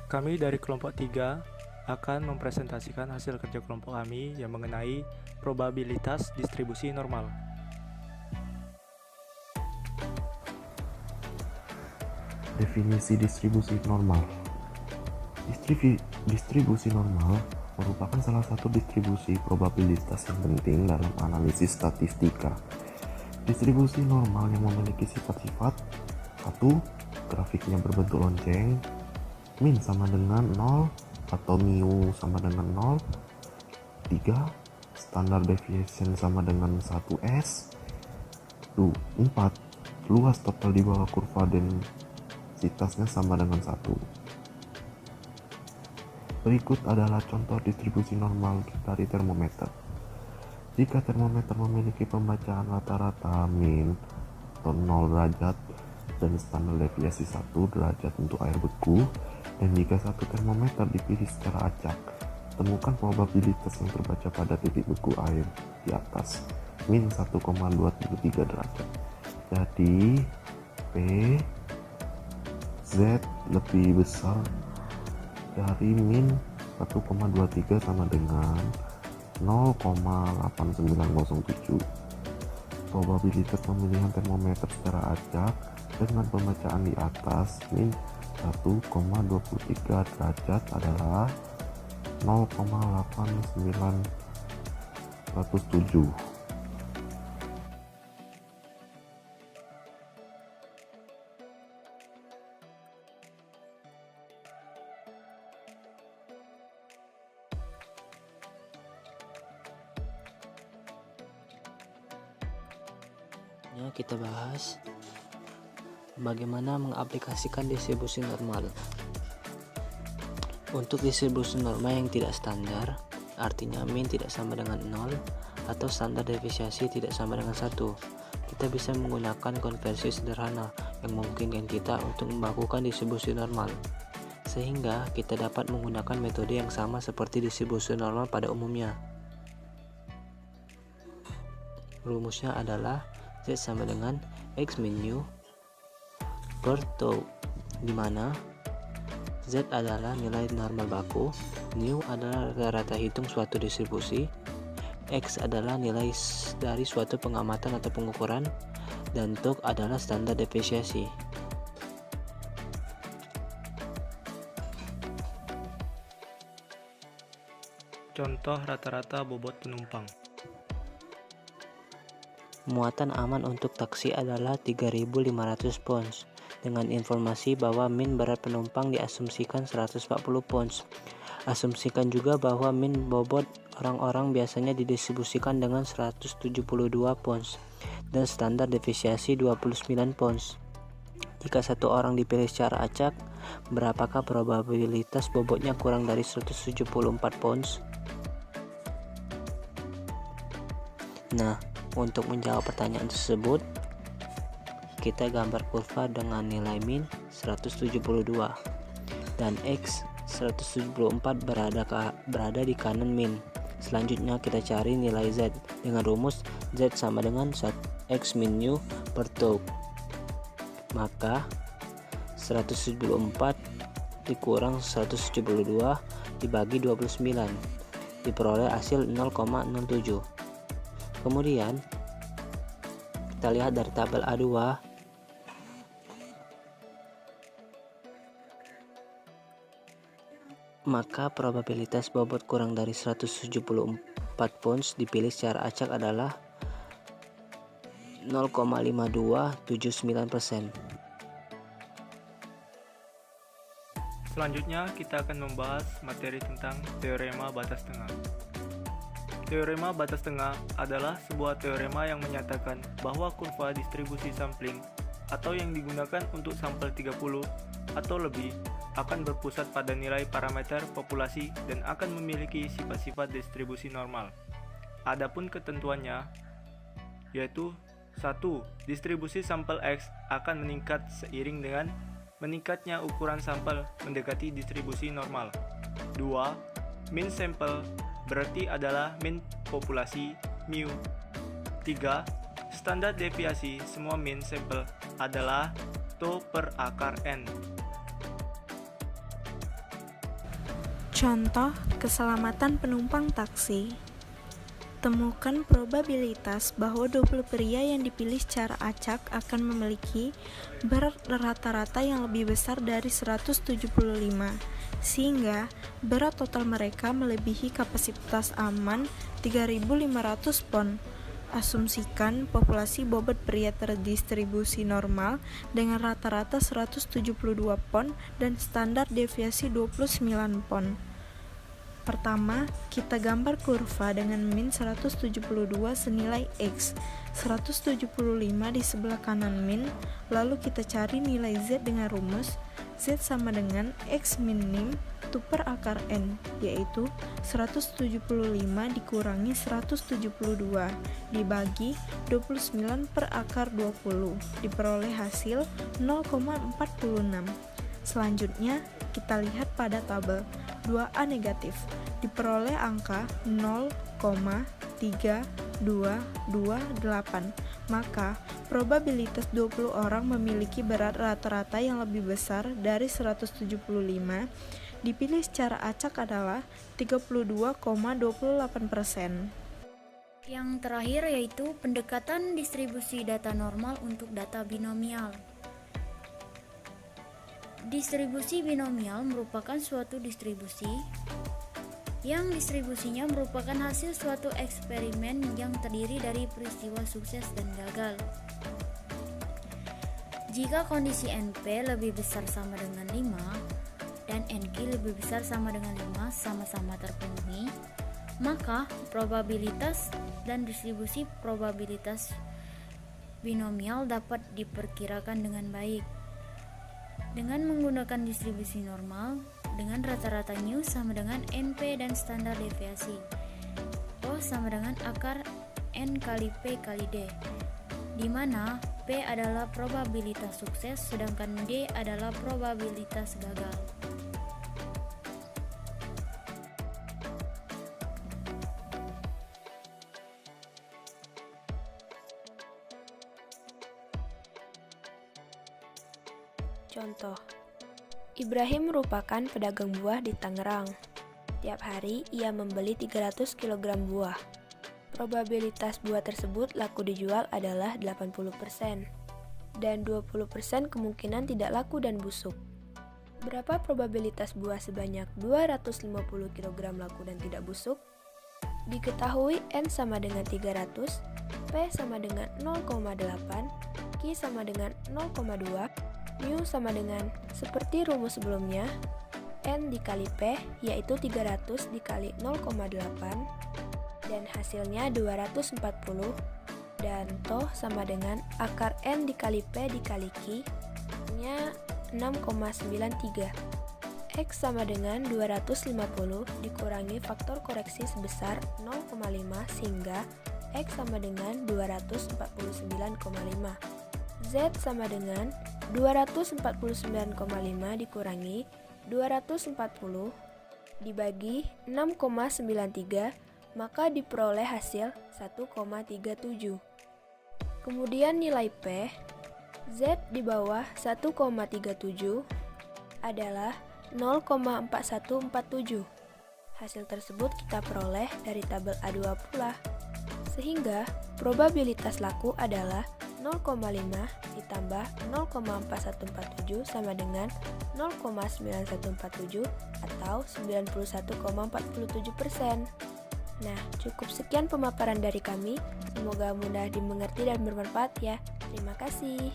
Kami dari kelompok 3 akan mempresentasikan hasil kerja kelompok kami yang mengenai probabilitas distribusi normal. Definisi distribusi normal. Distribusi normal merupakan salah satu distribusi probabilitas yang penting dalam analisis statistika. Distribusi normal yang memiliki sifat-sifat: 1. Grafiknya berbentuk lonceng, min sama dengan 0 atau mu sama dengan 0. 3. Standard deviation sama dengan 1s. 4. Luas total di bawah kurva densitasnya sama dengan 1. Berikut adalah contoh distribusi normal dari termometer. Jika termometer memiliki pembacaan rata-rata min atau 0 derajat dan standar deviasi 1 derajat untuk air beku, dan jika satu termometer dipilih secara acak, temukan probabilitas yang terbaca pada titik beku air di atas min 1,23 derajat. Jadi P Z lebih besar dari min 1,23 sama dengan 0,8907. Probabilitas pemilihan termometer secara acak dengan pembacaan di atas min 1,23 derajat adalah 0,8907. Kita bahas bagaimana mengaplikasikan distribusi normal. Untuk distribusi normal yang tidak standar, artinya min tidak sama dengan 0 atau standar deviasi tidak sama dengan 1, kita bisa menggunakan konversi sederhana yang memungkinkan kita untuk melakukan distribusi normal, sehingga kita dapat menggunakan metode yang sama seperti distribusi normal pada umumnya. Rumusnya adalah Z sama dengan X min U per tau, di mana Z adalah nilai normal baku, nu adalah rata-rata hitung suatu distribusi, X adalah nilai dari suatu pengamatan atau pengukuran, dan tau adalah standar deviasi. Contoh rata-rata bobot penumpang. Muatan aman untuk taksi adalah 3.500 pounds, dengan informasi bahwa min berat penumpang diasumsikan 140 pounds. Asumsikan juga bahwa min bobot orang-orang biasanya didistribusikan dengan 172 pounds dan standar deviasi 29 pounds. Jika satu orang dipilih secara acak, berapakah probabilitas bobotnya kurang dari 174 pounds? Nah, untuk menjawab pertanyaan tersebut, kita gambar kurva dengan nilai min 172 dan X 174 berada di kanan min. Selanjutnya kita cari nilai Z dengan rumus Z sama dengan X min U per tau. Maka 174 dikurang 172 dibagi 29 diperoleh hasil 0,07. Kemudian kita lihat dari tabel A2, maka probabilitas bobot kurang dari 174 pounds dipilih secara acak adalah 0,5279%. Selanjutnya kita akan membahas materi tentang teorema batas tengah. Teorema batas tengah adalah sebuah teorema yang menyatakan bahwa kurva distribusi sampling atau yang digunakan untuk sampel 30 atau lebih akan berpusat pada nilai parameter populasi dan akan memiliki sifat-sifat distribusi normal. Adapun ketentuannya yaitu 1. Distribusi sampel X akan meningkat seiring dengan meningkatnya ukuran sampel mendekati distribusi normal. 2. Mean sampel berarti adalah mean populasi mu. 3. Standar deviasi semua mean sampel adalah to per akar n. Contoh keselamatan penumpang taksi. Temukan probabilitas bahwa 20 pria yang dipilih secara acak akan memiliki berat rata-rata yang lebih besar dari 175, sehingga berat total mereka melebihi kapasitas aman 3.500 pon. Asumsikan populasi bobot pria terdistribusi normal dengan rata-rata 172 pon dan standar deviasi 29 pon. Pertama, kita gambar kurva dengan min 172 senilai X, 175 di sebelah kanan min, lalu kita cari nilai Z dengan rumus Z sama dengan X min nim tu per akar N, yaitu 175 dikurangi 172 dibagi 29 per akar 20, diperoleh hasil 0,46. Selanjutnya, kita lihat pada tabel 2A negatif, diperoleh angka 0,3228. Maka, probabilitas 20 orang memiliki berat rata-rata yang lebih besar dari 175 dipilih secara acak adalah 32,28%. Yang terakhir yaitu pendekatan distribusi data normal untuk data binomial. Distribusi binomial merupakan suatu distribusi yang distribusinya merupakan hasil suatu eksperimen yang terdiri dari peristiwa sukses dan gagal. Jika kondisi NP lebih besar sama dengan 5 dan NQ lebih besar sama dengan 5 sama-sama terpenuhi, maka probabilitas dan distribusi probabilitas binomial dapat diperkirakan dengan baik. Dengan menggunakan distribusi normal dengan rata-rata mu sama dengan NP dan standar deviasi. O sama dengan akar N kali P kali D, di mana P adalah probabilitas sukses sedangkan D adalah probabilitas gagal. Contoh, Ibrahim merupakan pedagang buah di Tangerang. Tiap hari ia membeli 300 kg buah. Probabilitas buah tersebut laku dijual adalah 80%, dan 20% kemungkinan tidak laku dan busuk. Berapa probabilitas buah sebanyak 250 kg laku dan tidak busuk? Diketahui N sama dengan 300, P sama dengan 0,8, Q sama dengan 0,2, mu sama dengan, seperti rumus sebelumnya, N dikali P yaitu 300 dikali 0,8 dan hasilnya 240, dan toh sama dengan akar N dikali P dikali Q nya 6,93. X sama dengan 250 dikurangi faktor koreksi sebesar 0,5 sehingga X sama dengan 249,5. Z sama dengan 249,5 dikurangi 240 dibagi 6,93, maka diperoleh hasil 1,37. Kemudian nilai P, Z di bawah 1,37 adalah 0,4147. Hasil tersebut kita peroleh dari tabel A2 pula. Sehingga probabilitas laku adalah 0,5 ditambah 0,4147 sama dengan 0,9147 atau 91,47%. Nah, cukup sekian pemaparan dari kami. Semoga mudah dimengerti dan bermanfaat ya. Terima kasih.